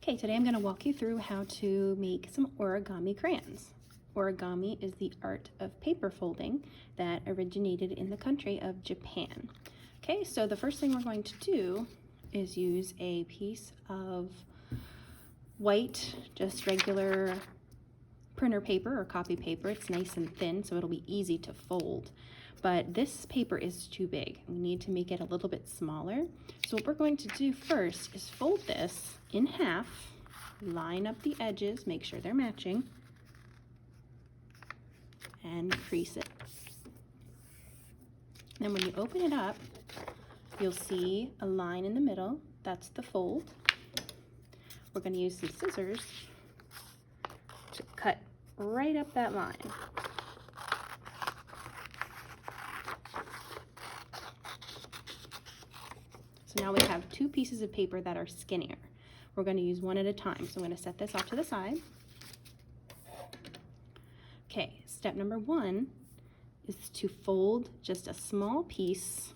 Okay, today I'm going to walk you through how to make some origami crayons. Origami is the art of paper folding that originated in the country of Japan. Okay, so the first thing we're going to do is use a piece of white, just regular printer paper or copy paper. It's nice and thin, so it'll be easy to fold. But this paper is too big. We need to make it a little bit smaller. So what we're going to do first is fold this in half, line up the edges, make sure they're matching, and crease it. Then when you open it up, you'll see a line in the middle. That's the fold. We're going to use some scissors to cut right up that line. So now we have two pieces of paper that are skinnier. We're going to use one at a time. So I'm going to set this off to the side. Okay, step number one is to fold just a small piece,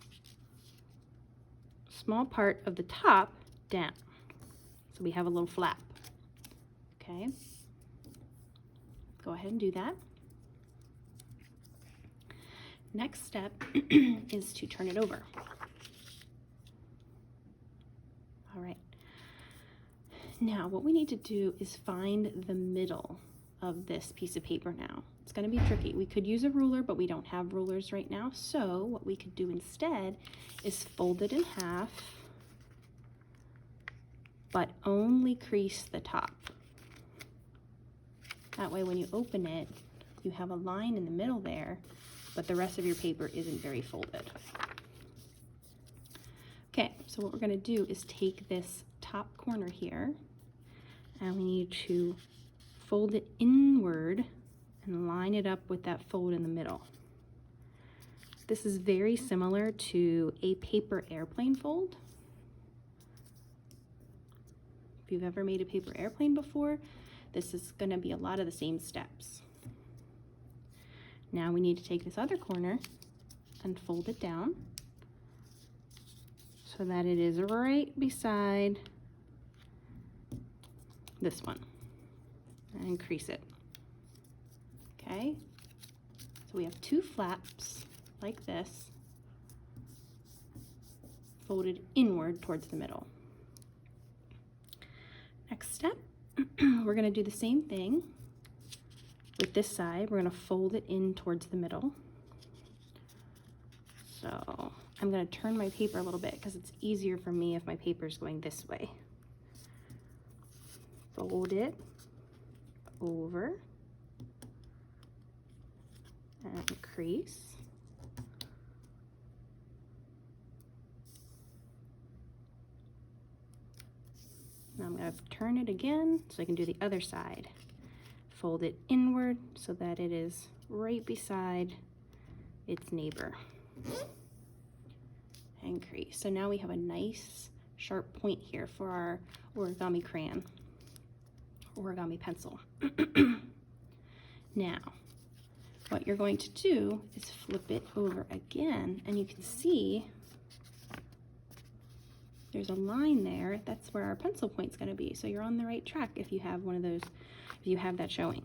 small part of the top down. So we have a little flap. Okay, go ahead and do that. Next step is to turn it over. All right. Now what we need to do is find the middle of this piece of paper now. It's going to be tricky. We could use a ruler, but we don't have rulers right now. So what we could do instead is fold it in half, but only crease the top. That way when you open it, you have a line in the middle there, but the rest of your paper isn't very folded. Okay, so what we're going to do is take this top corner here, and we need to fold it inward and line it up with that fold in the middle. This is very similar to a paper airplane fold. If you've ever made a paper airplane before, this is going to be a lot of the same steps. Now we need to take this other corner and fold it down so that it is right beside this one, and crease it. Okay, so we have two flaps like this, folded inward towards the middle. Next step, we're going to do the same thing with this side. We're going to fold it in towards the middle. So I'm going to turn my paper a little bit because it's easier for me if my paper is going this way. Fold it over and crease. Now I'm going to turn it again so I can do the other side. Fold it inward so that it is right beside its neighbor. And crease. So now we have a nice sharp point here for our origami crayon, origami pencil. Now, what you're going to do is flip it over again, and you can see there's a line there. That's where our pencil point's going to be. So you're on the right track if you have one of those, if you have that showing.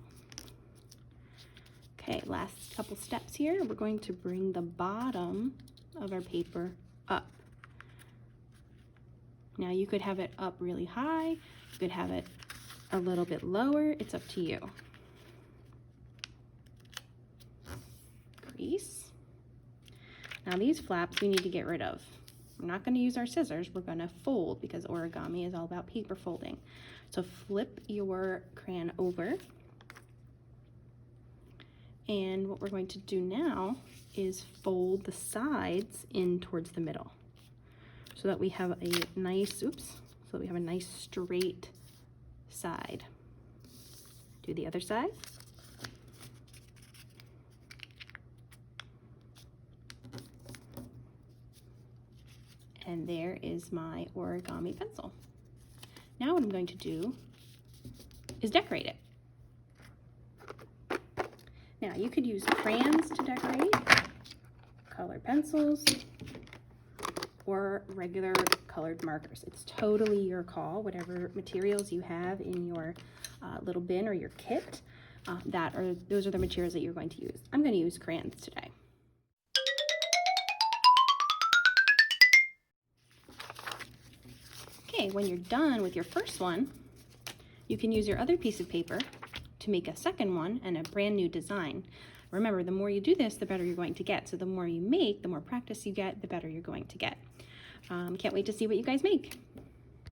Okay, last couple steps here. We're going to bring the bottom of our paper up. Now you could have it up really high, you could have it a little bit lower, it's up to you. Crease. Now these flaps we need to get rid of. We're not going to use our scissors, we're going to fold because origami is all about paper folding. So flip your crayon over. And what we're going to do now is fold the sides in towards the middle so that we have a nice, so that we have a nice straight side. Do the other side. And there is my origami pencil. Now what I'm going to do is decorate it. Now you could use crayons to decorate, colored pencils, or regular colored markers. It's totally your call, whatever materials you have in your little bin or your kit. Those are the materials that you're going to use. I'm going to use crayons today. Okay, when you're done with your first one, you can use your other piece of paper to make a second one and a brand new design. Remember, the more you do this, the better you're going to get. So the more you make, the more practice you get, the better you're going to get. Can't wait to see what you guys make.